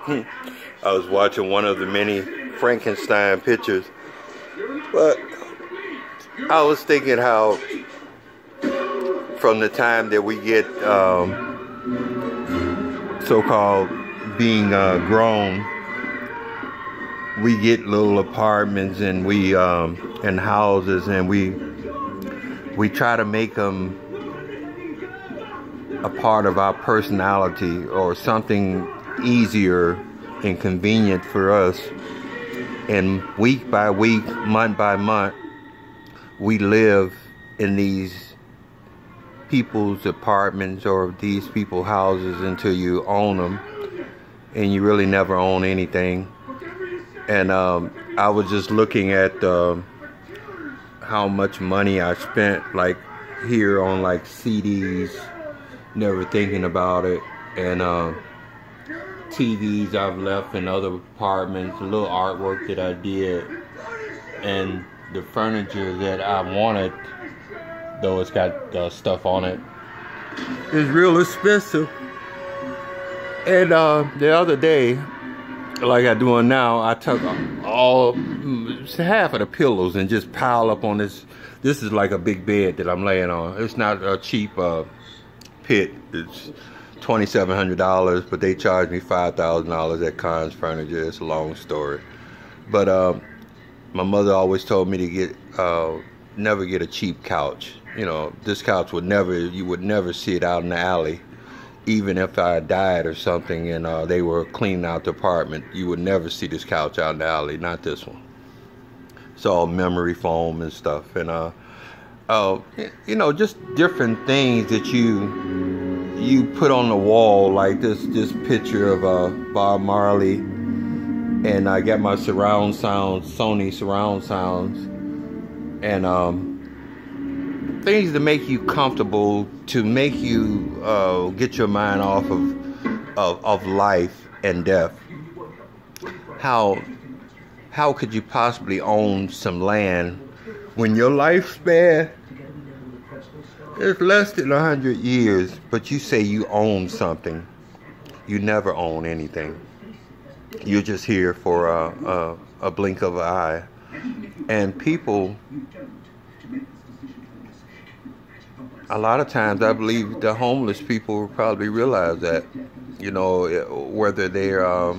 I was watching one of the many Frankenstein pictures, but I was thinking how from the time that we get so-called being grown, we get little apartments and we and houses, and we try to make them a part of our personality or something easier and convenient for us. And week by week, month by month, we live in these people's apartments or these people's houses until you own them, and you really never own anything. And I was just looking at how much money I spent, like here on like CDs, never thinking about it, and TVs I've left in other apartments, a little artwork that I did, and the furniture that I wanted, though it's got stuff on it, is real expensive. And the other day, like I'm doing now, I took half of the pillows and just pile up on this. This is like a big bed that I'm laying on. It's not a cheap pit. It's $2,700, but they charged me $5,000 at Conn's Furniture. It's a long story. But my mother always told me to get never get a cheap couch. You know, this couch you would never see it out in the alley. Even if I died or something and they were cleaning out the apartment, you would never see this couch out in the alley, not this one. It's all memory foam and stuff. And, you know, just different things that you put on the wall, like this picture of Bob Marley. And I got my surround sounds, Sony surround sounds. And things to make you comfortable, to make you get your mind off of life and death. How could you possibly own some land when your lifespan is less than 100 years, but you say you own something? You never own anything. You're just here for a blink of an eye. And people, a lot of times, I believe the homeless people will probably realize that, you know, whether they're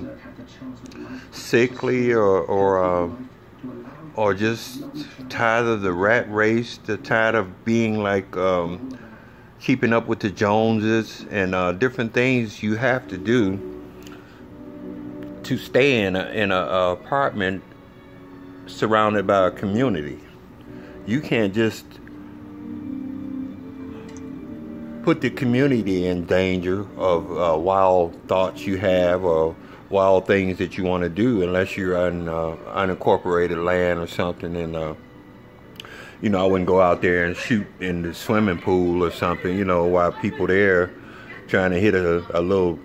sickly or just tired of the rat race, they're tired of being like keeping up with the Joneses and different things you have to do to stay in a apartment surrounded by a community. You can't just put the community in danger of wild thoughts you have or wild things that you want to do unless you're on unincorporated land or something. And you know, I wouldn't go out there and shoot in the swimming pool or something, you know, while people there trying to hit a little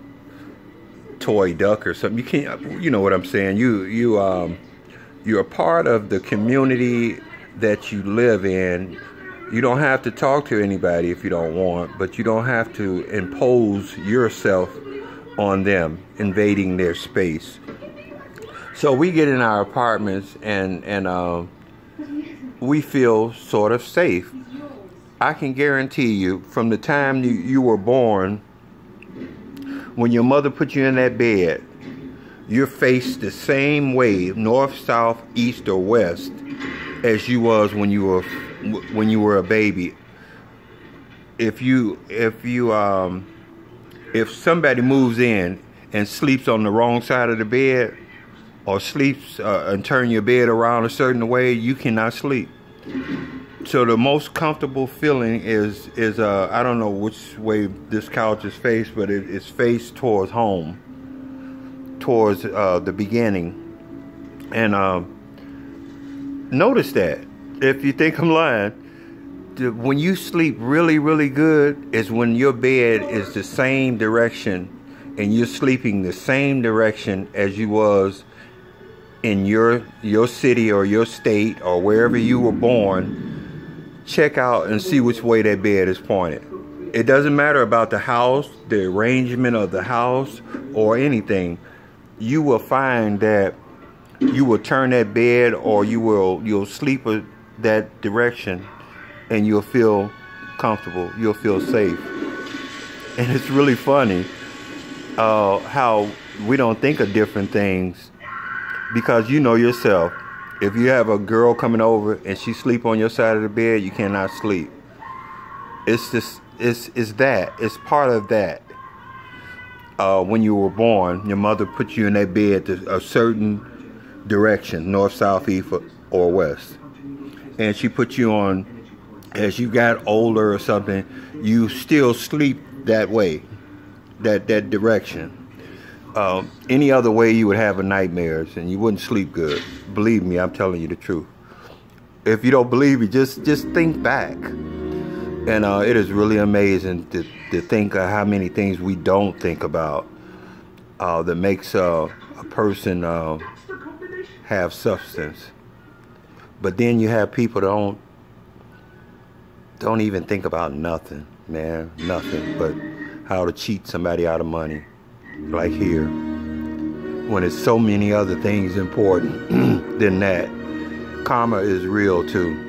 toy duck or something. You can't, you know what I'm saying? You're a part of the community that you live in. You don't have to talk to anybody if you don't want, but you don't have to impose yourself on them, invading their space. So we get in our apartments and we feel sort of safe. I can guarantee you, from the time you were born, when your mother put you in that bed, you're faced the same way, north, south, east, or west, as you was when you were a baby. If somebody moves in and sleeps on the wrong side of the bed, or sleeps and turn your bed around a certain way, you cannot sleep. So the most comfortable feeling is I don't know which way this couch is faced, but it's faced towards home, towards the beginning. And notice that. If you think I'm lying, when you sleep really, really good is when your bed is the same direction and you're sleeping the same direction as you was in your city or your state or wherever you were born. Check out and see which way that bed is pointed. It doesn't matter about the house, the arrangement of the house, or anything. you will find that you will turn that bed, or you'll sleep that direction, and you'll feel comfortable. You'll feel safe. And it's really funny how we don't think of different things, because you know yourself. If you have a girl coming over and she sleep on your side of the bed, you cannot sleep. It's just it's that. It's part of that. When you were born, your mother put you in that bed to a certain direction, north, south, east, or west. And she put you on, as you got older or something, you still sleep that way, that direction. Any other way you would have nightmares and you wouldn't sleep good. Believe me, I'm telling you the truth. If you don't believe me, just think back. And it is really amazing to think of how many things we don't think about that makes a person have substance. But then you have people that don't even think about nothing, man, nothing but how to cheat somebody out of money, like here, when it's so many other things important than that. Karma is real too.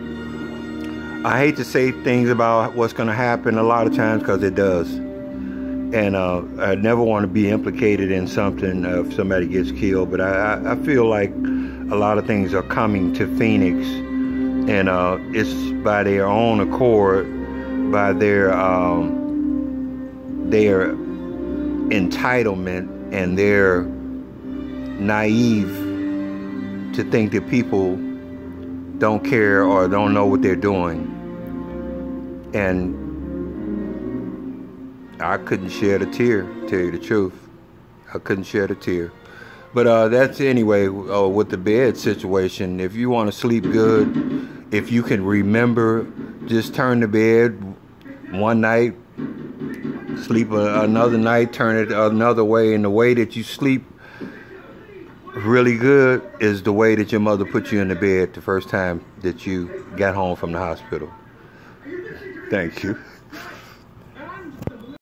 I hate to say things about what's going to happen a lot of times, because it does. And I never want to be implicated in something if somebody gets killed, but I feel like a lot of things are coming to Phoenix, and it's by their own accord, by their entitlement, and they're naive to think that people don't care or don't know what they're doing. And I couldn't shed a tear, tell you the truth. I couldn't shed a tear. But that's anyway, with the bed situation. If you want to sleep good, if you can remember, just turn the bed one night, sleep another night, turn it another way. And the way that you sleep really good is the way that your mother put you in the bed the first time that you got home from the hospital. Thank you.